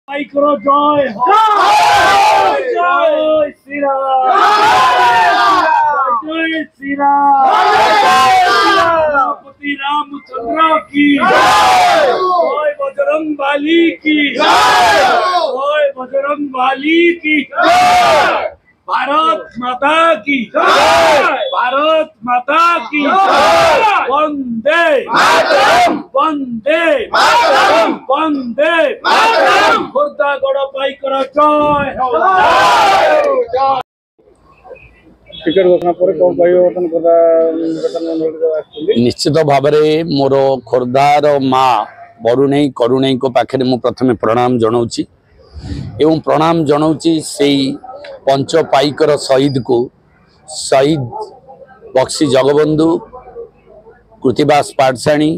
करो जय जय श्री राम जय श्री रामपति रामचंद्र की जय बजरंग बली की जय बजरंग बली की जय भारत माता की जय भारत माता की जय वंदे मातरम वंदे मातरम वंदे मातरम खुर्दा गड़ पाई करो जय जय टिकट घोषणा पर कौन परिवर्तन निश्चित भाव में मोर खोर्धार माँ बरुणई करुणई को पाखे मु प्रथमे प्रणाम जनाऊँगी एवं प्रणाम जनाऊँगी से पंच पाइकर शहीद को शहीद बक्सी जगबंधु कृतिवास पाठशाणी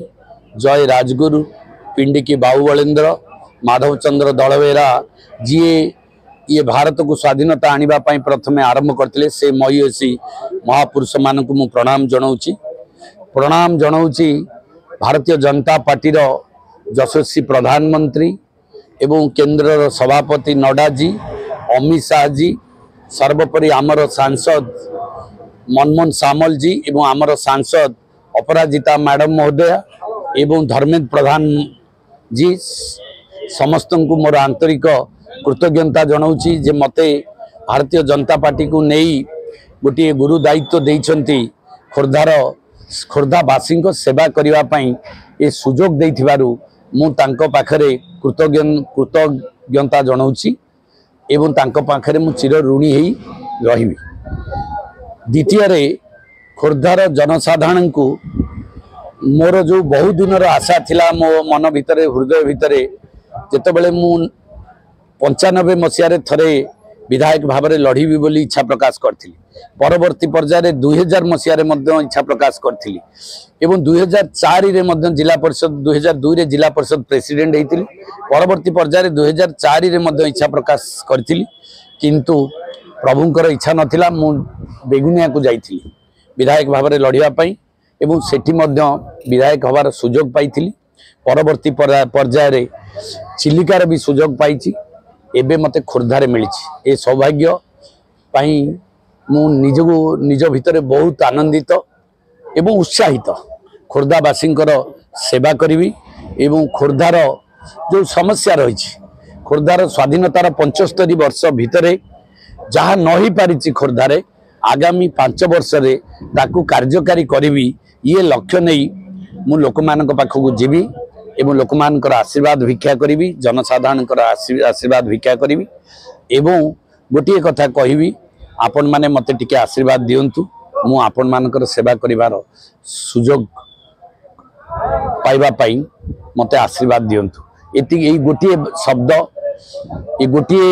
जय राजगुरु पिंडिकी बाबू बलेन्द्र माधव चंद्र दलवेरा जी ये भारत को स्वाधीनता आनिबा पई प्रथमे आरंभ करथिले से महीयसी महापुरुष मान को मु प्रणाम जनाऊँगी भारतीय जनता पार्टी रो यशस्वी प्रधानमंत्री एवं केंद्र सभापति नड्डा जी अमित शाह जी सर्वोपरि आमर सांसद मनमोहन सामल जी एवं आमर सांसद अपराजिता मैडम महोदया एवं धर्मेंद्र प्रधान जी समस्त को मोर आंतरिक कृतज्ञता जनाऊँगी जे मते भारतीय जनता पार्टी को नहीं गोटे गुरु दायित्व देइछंती खोर्धावासी सेवा करने ये सुजोग देइथिबारु मु तांको पाखरे कृतज्ञता जनाऊँगी एवं तांको पाखरे मु चिर ऋणी ही रही। द्वितीय खोर्धार जनसाधारण को मोर जो बहु दिन आशा थिला मो मन भितर हृदय भितर जेतेबेले मु 95 मसीह थरे विधायक भाव में लड़ीबी बोली इच्छा प्रकाश करी परवर्ती पर्यायर 2000 मसीह इच्छा प्रकाश करी एवं 2004 जिला परिषद 2002 रे जिला परिषद प्रेसिडेंट होती परवर्ती पर्यायर 2004 रे इच्छा प्रकाश करी किंतु प्रभुंकर इच्छा नथिला मु बेगुनिया को जाइथिली विधायक भाव में लड़ाई एवं सेठी विधायक हबार सुजोग पाई परवर्ती पर्यायर चिलिकार भी सुजोग पाई एबे मते खोर्धारे मिली ए सौभाग्य पाई मु निज भितर बहुत आनंदित एवं उत्साहित खोर्धावासी सेवा करी एवं खोर्धार जो समस्या रही खोर्धार स्वाधीनतार 75 वर्ष भितर जहाँ नही पारिछि खोर्धारे आगामी 5 वर्ष रे ताकू कार्यकारी करी ये लक्ष्य नहीं मु लोक मान पाखक जीवी एवं लोक मानकर आशीर्वाद भिक्षा करी जनसाधारण आशीर्वाद भिक्षा करी एवं गोटे कथा कहि आपण माने मते टिके आशीर्वाद दियंतु मु आपण मानकर सेवा करिवार सुजोग पाइबा पाई मते आशीर्वाद दियंतु एति एई गोटे शब्द ए गोटे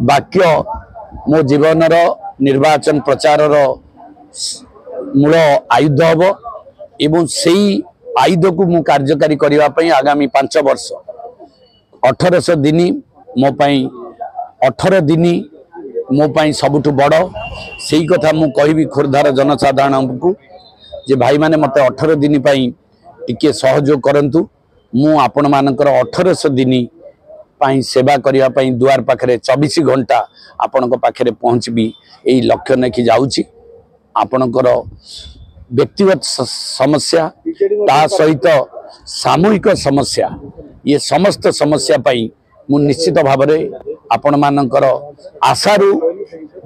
वाक्य मो जीवनर निर्वाचन प्रचार मूल आयुध हम एवं सेई आयुध को मु कार्यकारी करने आगामी 5 वर्ष 1800 दिन मो 18 दिन मो सबुठ बड़ से कथा मु कहि खोर्धार जनसाधारण को जे भाई माने मते 18 दिन टिके सहयोग करंतु मु आपण मानकर 1800 दिन सेवा करने दुआर पाखरे 24 घंटा आपण पाखरे पहुँचबी यही लक्ष्य नहीं जाऊँगी आपणकर व्यक्तिगत समस्या ता सहित सामूहिक समस्या ये समस्त समस्या पाई मु निश्चित भाव में आपण मानकर आशारू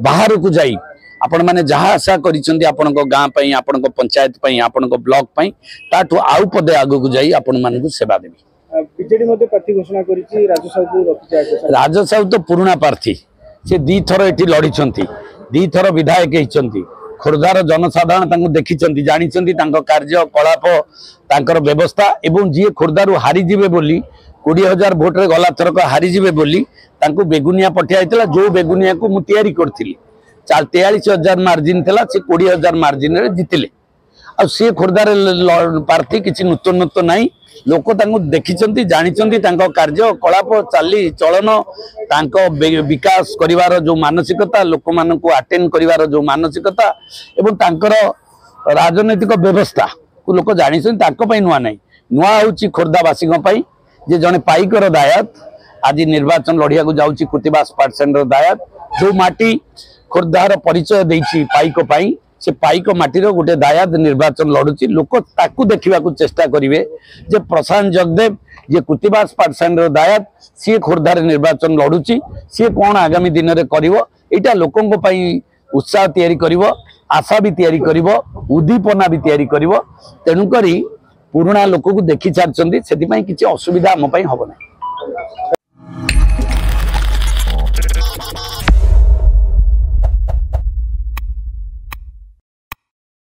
बाहर को जाई आपण माने जहाँ आशा करिसेंती आपण गाँ पई आपण पंचायत पई आपण ब्लॉक पई ताठू आउ पदे आगु को जाई आपण मान को सेवा देबी। बीजेडी मध्ये प्रार्थी घोषणा करिछि राजू साहू को रखिछि राजू साहू तो पुराना प्रार्थी से 2 थर एठी लड़ीछंती 2 थर विधायक होइछंती खोर्धार जनसाधारण देखी जानी कार्य कलाप तांकर व्यवस्था एवं जी खोर्धारू हारीजे बोली 20,000 भोट रे गला थरक हारीजे बोली तांको बेगुनिया पठिया जो बेगुनिया को मु तैयारी करथिली 43,000 मार्जिन थिला से 20,000 मार्जिन रे जितिले आ से खोर्धार प्रार्थी किछि नूतनत्व नाही लोक तांको देखिचंती जानिचंती तांको कार्य कलाप चाली चलन तांको विकास करिवार जो मानसिकता लोक मान को अटेंड करिवार जो मानसिकता एवं तांकर राजनैतिक व्यवस्था को लोक जानिचंती तांको पई नुआ नाही नुआ होची खोर्धावासी पई जे जने पाइकर दायत आज निर्वाचन लड़िया जाऊँगी कृतिबास पाठशाला दायाद जो माटी खोर्धार परिचय देती पाइक पाई से पाइक माटीर गोटे दायाद निर्वाचन लड़ुची लोक ताकू देखा चेष्टा करेंगे जे प्रशांत जगदेव जे कृतिबास पाठशाला दायाद सी खोर्धार निर्वाचन लड़ुची सी कौन आगामी दिन में कर लोकों उत्साह तैयारी करिवो आशा भी तैयारी करिवो उद्दीपना भी तैयारी करिवो तेणुकरी पुराणा लोक को देखी सारी से किसी असुविधा आम हम ना।